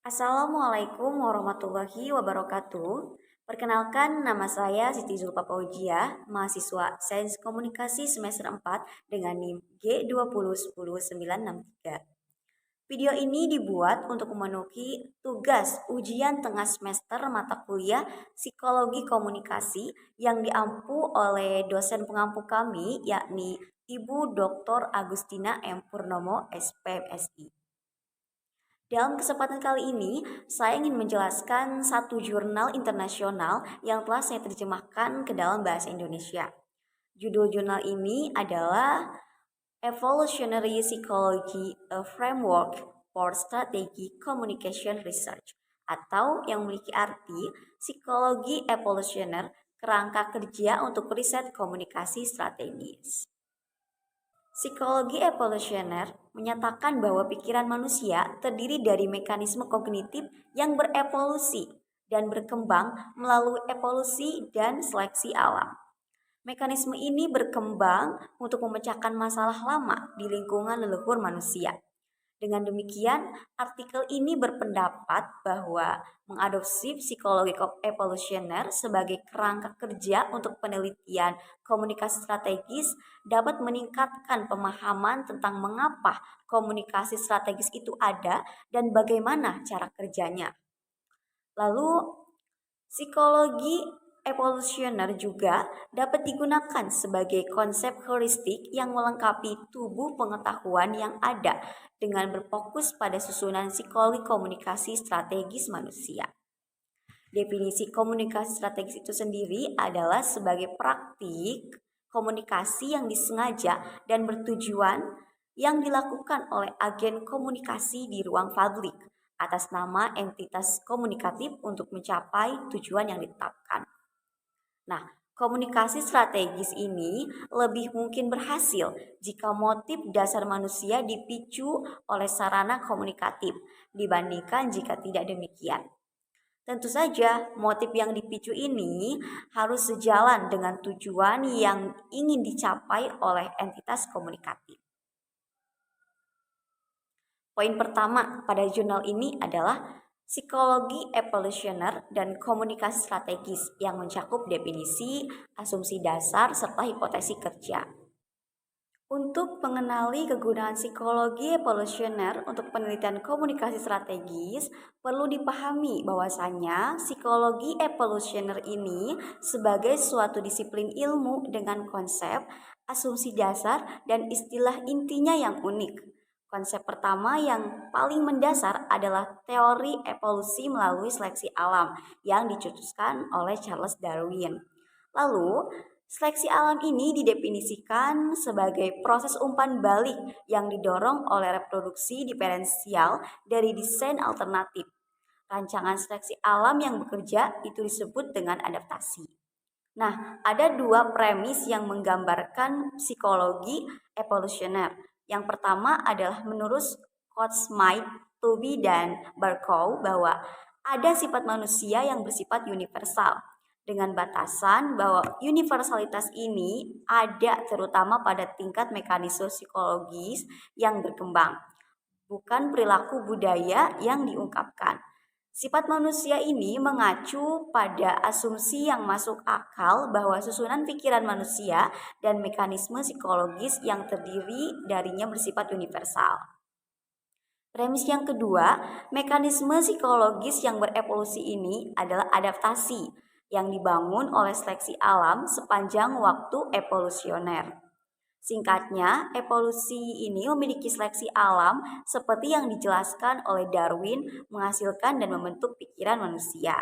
Assalamualaikum warahmatullahi wabarakatuh. Perkenalkan, nama saya Siti Zulfa Fauzia, mahasiswa Sains Komunikasi semester 4 dengan NIM G2010963. Video ini dibuat untuk memenuhi tugas ujian tengah semester mata kuliah Psikologi Komunikasi yang diampu oleh dosen pengampu kami, yakni Ibu Dr. Agustina M. Purnomo, SPMSI. Dalam kesempatan kali ini, saya ingin menjelaskan satu jurnal internasional yang telah saya terjemahkan ke dalam bahasa Indonesia. Judul jurnal ini adalah Evolutionary Psychology, a Framework for Strategic Communication Research, atau yang memiliki arti Psikologi Evolusioner, kerangka kerja untuk riset komunikasi strategis. Psikologi evolusioner menyatakan bahwa pikiran manusia terdiri dari mekanisme kognitif yang berevolusi dan berkembang melalui evolusi dan seleksi alam. Mekanisme ini berkembang untuk memecahkan masalah lama di lingkungan leluhur manusia. Dengan demikian, artikel ini berpendapat bahwa mengadopsi psikologi evolusioner sebagai kerangka kerja untuk penelitian komunikasi strategis dapat meningkatkan pemahaman tentang mengapa komunikasi strategis itu ada dan bagaimana cara kerjanya. Lalu, psikologi evolusioner juga dapat digunakan sebagai konsep heuristik yang melengkapi tubuh pengetahuan yang ada dengan berfokus pada susunan psikologi komunikasi strategis manusia. Definisi komunikasi strategis itu sendiri adalah sebagai praktik komunikasi yang disengaja dan bertujuan yang dilakukan oleh agen komunikasi di ruang publik atas nama entitas komunikatif untuk mencapai tujuan yang ditetapkan. Nah, komunikasi strategis ini lebih mungkin berhasil jika motif dasar manusia dipicu oleh sarana komunikatif dibandingkan jika tidak demikian. Tentu saja, motif yang dipicu ini harus sejalan dengan tujuan yang ingin dicapai oleh entitas komunikatif. Poin pertama pada jurnal ini adalah psikologi evolusioner dan komunikasi strategis yang mencakup definisi, asumsi dasar, serta hipotesi kerja. Untuk mengenali kegunaan psikologi evolusioner untuk penelitian komunikasi strategis, perlu dipahami bahwasannya psikologi evolusioner ini sebagai suatu disiplin ilmu dengan konsep, asumsi dasar, dan istilah intinya yang unik. Konsep pertama yang paling mendasar adalah teori evolusi melalui seleksi alam yang dicetuskan oleh Charles Darwin. Lalu, seleksi alam ini didefinisikan sebagai proses umpan balik yang didorong oleh reproduksi diferensial dari desain alternatif. Rancangan seleksi alam yang bekerja itu disebut dengan adaptasi. Nah, ada dua premis yang menggambarkan psikologi evolusioner. Yang pertama adalah menurut Smith, Tooby, dan Barkow bahwa ada sifat manusia yang bersifat universal dengan batasan bahwa universalitas ini ada terutama pada tingkat mekanisme psikologis yang berkembang, bukan perilaku budaya yang diungkapkan. Sifat manusia ini mengacu pada asumsi yang masuk akal bahwa susunan pikiran manusia dan mekanisme psikologis yang terdiri darinya bersifat universal. Premis yang kedua, mekanisme psikologis yang berevolusi ini adalah adaptasi yang dibangun oleh seleksi alam sepanjang waktu evolusioner. Singkatnya, evolusi ini memiliki seleksi alam seperti yang dijelaskan oleh Darwin menghasilkan dan membentuk pikiran manusia.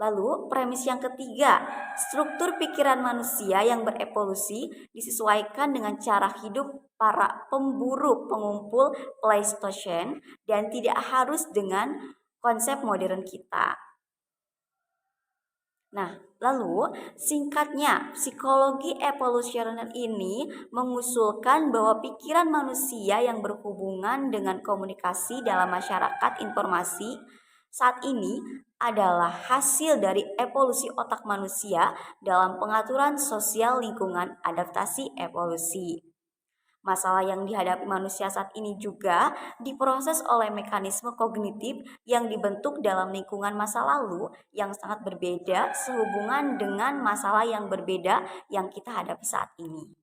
Lalu, premis yang ketiga, struktur pikiran manusia yang berevolusi disesuaikan dengan cara hidup para pemburu pengumpul Pleistocene dan tidak harus dengan konsep modern kita. Nah, lalu singkatnya, psikologi evolusioner ini mengusulkan bahwa pikiran manusia yang berhubungan dengan komunikasi dalam masyarakat informasi saat ini adalah hasil dari evolusi otak manusia dalam pengaturan sosial lingkungan adaptasi evolusi. Masalah yang dihadapi manusia saat ini juga diproses oleh mekanisme kognitif yang dibentuk dalam lingkungan masa lalu yang sangat berbeda sehubungan dengan masalah yang berbeda yang kita hadapi saat ini.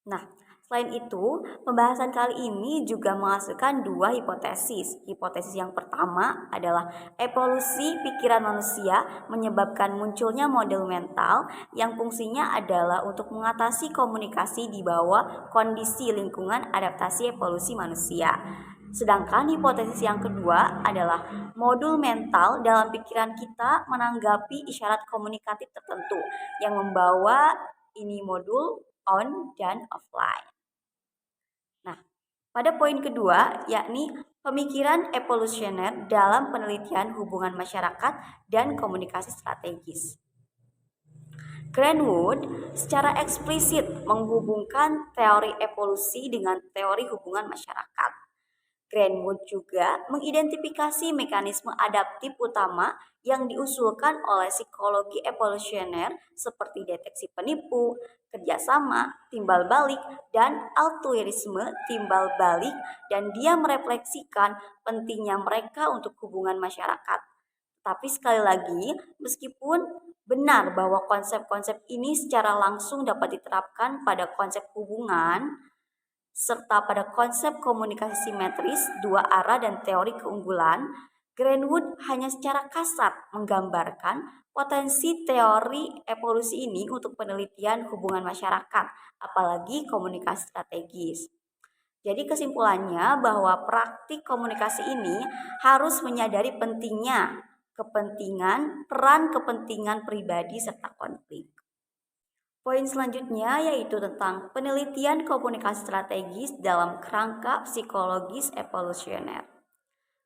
Nah, selain itu, pembahasan kali ini juga menghasilkan dua hipotesis. Hipotesis yang pertama adalah evolusi pikiran manusia menyebabkan munculnya model mental yang fungsinya adalah untuk mengatasi komunikasi di bawah kondisi lingkungan adaptasi evolusi manusia. Sedangkan hipotesis yang kedua adalah modul mental dalam pikiran kita menanggapi isyarat komunikatif tertentu yang membawa ini modul on dan offline. Nah, pada poin kedua yakni pemikiran evolusioner dalam penelitian hubungan masyarakat dan komunikasi strategis. Greenwood secara eksplisit menghubungkan teori evolusi dengan teori hubungan masyarakat. Greenwood juga mengidentifikasi mekanisme adaptif utama yang diusulkan oleh psikologi evolusioner seperti deteksi penipu, kerjasama, timbal balik, dan altruisme timbal balik, dan dia merefleksikan pentingnya mereka untuk hubungan masyarakat. Tapi sekali lagi, meskipun benar bahwa konsep-konsep ini secara langsung dapat diterapkan pada konsep hubungan, serta pada konsep komunikasi simetris, dua arah, dan teori keunggulan, Greenwood hanya secara kasar menggambarkan potensi teori evolusi ini untuk penelitian hubungan masyarakat, apalagi komunikasi strategis. Jadi kesimpulannya bahwa praktik komunikasi ini harus menyadari pentingnya peran kepentingan pribadi serta konflik. Poin selanjutnya yaitu tentang penelitian komunikasi strategis dalam kerangka psikologis evolusioner.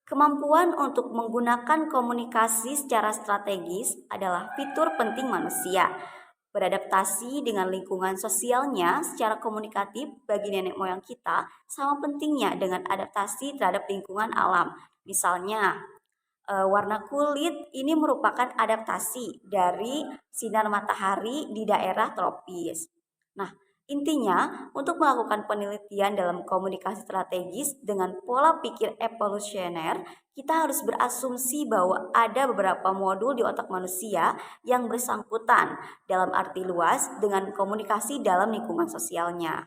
Kemampuan untuk menggunakan komunikasi secara strategis adalah fitur penting manusia. Beradaptasi dengan lingkungan sosialnya secara komunikatif bagi nenek moyang kita sama pentingnya dengan adaptasi terhadap lingkungan alam. Misalnya, warna kulit ini merupakan adaptasi dari sinar matahari di daerah tropis. Nah, intinya untuk melakukan penelitian dalam komunikasi strategis dengan pola pikir evolusioner, kita harus berasumsi bahwa ada beberapa modul di otak manusia yang bersangkutan dalam arti luas dengan komunikasi dalam lingkungan sosialnya.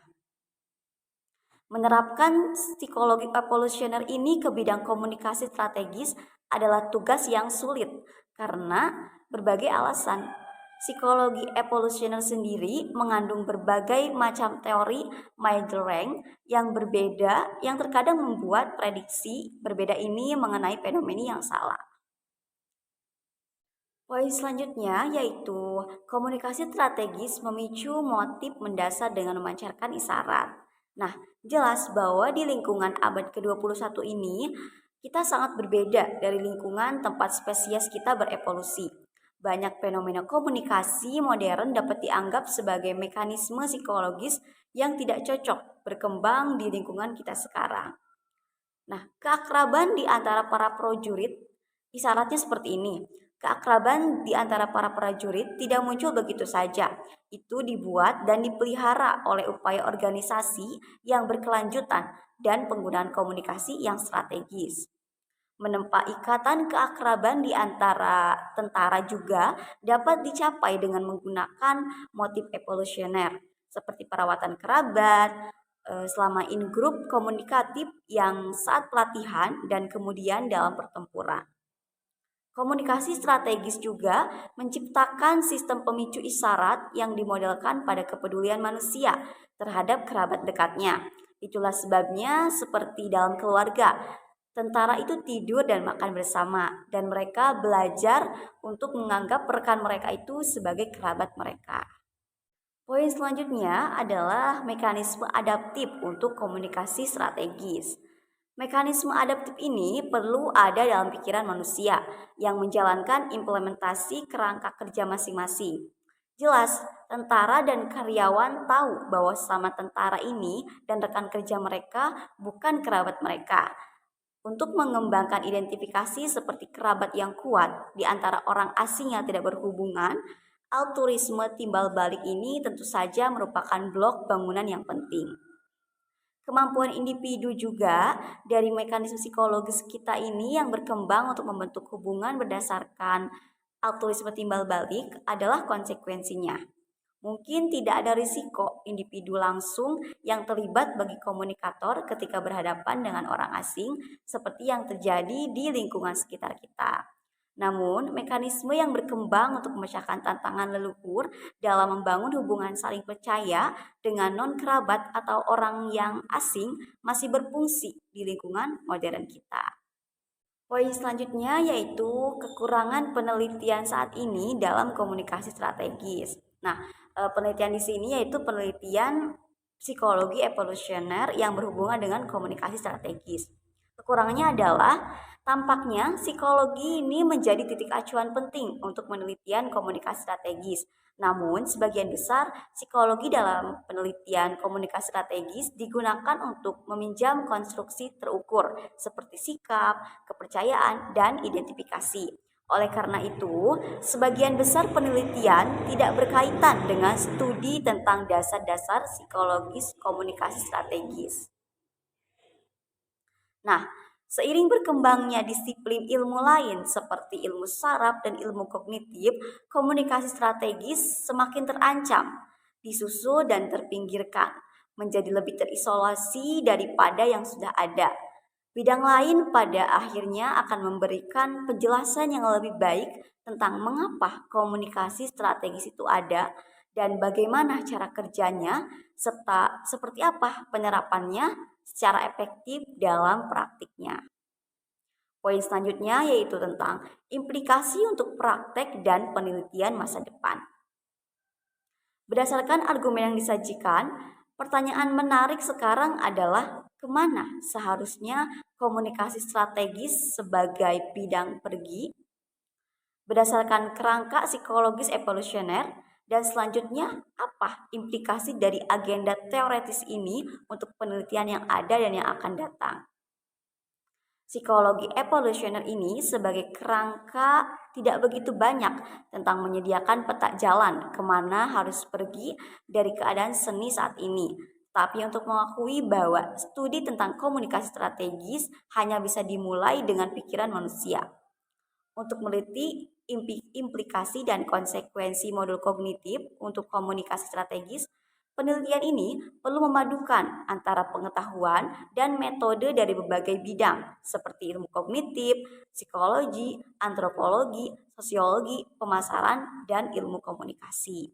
Menerapkan psikologi evolusioner ini ke bidang komunikasi strategis adalah tugas yang sulit karena berbagai alasan. Psikologi evolusioner sendiri mengandung berbagai macam teori rank yang berbeda yang terkadang membuat prediksi berbeda ini mengenai fenomena yang salah. Poin selanjutnya yaitu komunikasi strategis memicu motif mendasar dengan memancarkan isyarat. Nah, jelas bahwa di lingkungan abad ke-21 ini kita sangat berbeda dari lingkungan tempat spesies kita berevolusi. Banyak fenomena komunikasi modern dapat dianggap sebagai mekanisme psikologis yang tidak cocok berkembang di lingkungan kita sekarang. Nah, keakraban di antara para prajurit isyaratnya seperti ini. Keakraban di antara para prajurit tidak muncul begitu saja. Itu dibuat dan dipelihara oleh upaya organisasi yang berkelanjutan dan penggunaan komunikasi yang strategis. Menempa ikatan keakraban di antara tentara juga dapat dicapai dengan menggunakan motif evolusioner seperti perawatan kerabat, selama in group komunikatif yang saat pelatihan dan kemudian dalam pertempuran. Komunikasi strategis juga menciptakan sistem pemicu isyarat yang dimodelkan pada kepedulian manusia terhadap kerabat dekatnya. Itulah sebabnya seperti dalam keluarga, tentara itu tidur dan makan bersama dan mereka belajar untuk menganggap rekan mereka itu sebagai kerabat mereka. Poin selanjutnya adalah mekanisme adaptif untuk komunikasi strategis. Mekanisme adaptif ini perlu ada dalam pikiran manusia yang menjalankan implementasi kerangka kerja masing-masing. Jelas, tentara dan karyawan tahu bahwa selama tentara ini dan rekan kerja mereka bukan kerabat mereka. Untuk mengembangkan identifikasi seperti kerabat yang kuat di antara orang asing yang tidak berhubungan, altruisme timbal balik ini tentu saja merupakan blok bangunan yang penting. Kemampuan individu juga dari mekanisme psikologis kita ini yang berkembang untuk membentuk hubungan berdasarkan altruisme timbal balik adalah konsekuensinya. Mungkin tidak ada risiko individu langsung yang terlibat bagi komunikator ketika berhadapan dengan orang asing seperti yang terjadi di lingkungan sekitar kita. Namun, mekanisme yang berkembang untuk memecahkan tantangan leluhur dalam membangun hubungan saling percaya dengan non-kerabat atau orang yang asing masih berfungsi di lingkungan modern kita. Poin selanjutnya yaitu kekurangan penelitian saat ini dalam komunikasi strategis. Nah, penelitian di sini yaitu penelitian psikologi evolusioner yang berhubungan dengan komunikasi strategis. Kekurangannya adalah tampaknya psikologi ini menjadi titik acuan penting untuk penelitian komunikasi strategis. Namun, sebagian besar psikologi dalam penelitian komunikasi strategis digunakan untuk meminjam konstruksi terukur seperti sikap, kepercayaan, dan identifikasi. Oleh karena itu, sebagian besar penelitian tidak berkaitan dengan studi tentang dasar-dasar psikologis komunikasi strategis. Nah, seiring berkembangnya disiplin ilmu lain seperti ilmu saraf dan ilmu kognitif, komunikasi strategis semakin terancam, disusul dan terpinggirkan, menjadi lebih terisolasi daripada yang sudah ada. Bidang lain pada akhirnya akan memberikan penjelasan yang lebih baik tentang mengapa komunikasi strategis itu ada dan bagaimana cara kerjanya, serta seperti apa penerapannya secara efektif dalam praktiknya. Poin selanjutnya yaitu tentang implikasi untuk praktek dan penelitian masa depan. Berdasarkan argumen yang disajikan, pertanyaan menarik sekarang adalah kemana seharusnya komunikasi strategis sebagai bidang pergi berdasarkan kerangka psikologis evolusioner, dan selanjutnya apa implikasi dari agenda teoretis ini untuk penelitian yang ada dan yang akan datang. Psikologi evolusioner ini sebagai kerangka tidak begitu banyak tentang menyediakan peta jalan kemana harus pergi dari keadaan seni saat ini. Tapi untuk mengakui bahwa studi tentang komunikasi strategis hanya bisa dimulai dengan pikiran manusia. Untuk meneliti implikasi dan konsekuensi modul kognitif untuk komunikasi strategis, penelitian ini perlu memadukan antara pengetahuan dan metode dari berbagai bidang seperti ilmu kognitif, psikologi, antropologi, sosiologi, pemasaran, dan ilmu komunikasi.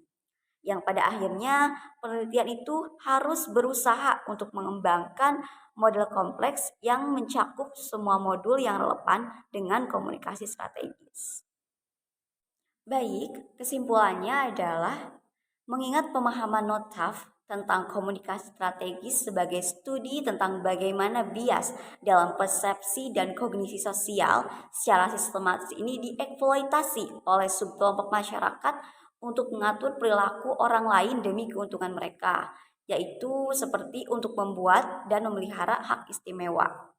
Yang pada akhirnya penelitian itu harus berusaha untuk mengembangkan model kompleks yang mencakup semua modul yang relevan dengan komunikasi strategis. Baik, kesimpulannya adalah mengingat pemahaman Notaf tentang komunikasi strategis sebagai studi tentang bagaimana bias dalam persepsi dan kognisi sosial secara sistematis ini dieksploitasi oleh subkelompok masyarakat untuk mengatur perilaku orang lain demi keuntungan mereka, yaitu seperti untuk membuat dan memelihara hak istimewa.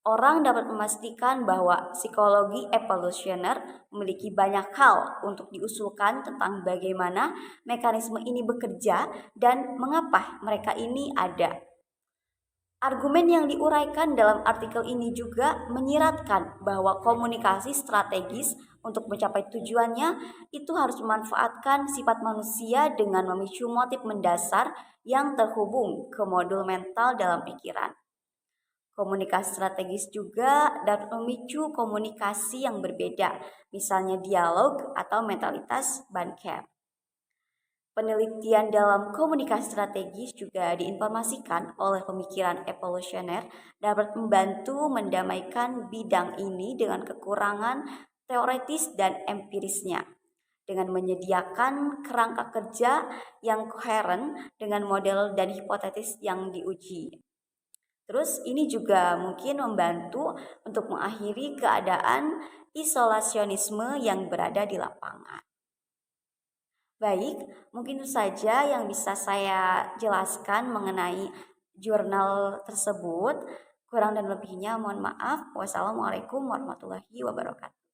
Orang dapat memastikan bahwa psikologi evolusioner memiliki banyak hal untuk diusulkan tentang bagaimana mekanisme ini bekerja dan mengapa mereka ini ada. Argumen yang diuraikan dalam artikel ini juga menyiratkan bahwa komunikasi strategis untuk mencapai tujuannya itu harus memanfaatkan sifat manusia dengan memicu motif mendasar yang terhubung ke modul mental dalam pikiran. Komunikasi strategis juga dapat memicu komunikasi yang berbeda, misalnya dialog atau mentalitas Bandcamp. Penelitian dalam komunikasi strategis juga diinformasikan oleh pemikiran evolusioner dapat membantu mendamaikan bidang ini dengan kekurangan teoretis dan empirisnya dengan menyediakan kerangka kerja yang koheren dengan model dan hipotesis yang diuji. Terus ini juga mungkin membantu untuk mengakhiri keadaan isolasionisme yang berada di lapangan. Baik, mungkin itu saja yang bisa saya jelaskan mengenai jurnal tersebut. Kurang dan lebihnya mohon maaf. Wassalamualaikum warahmatullahi wabarakatuh.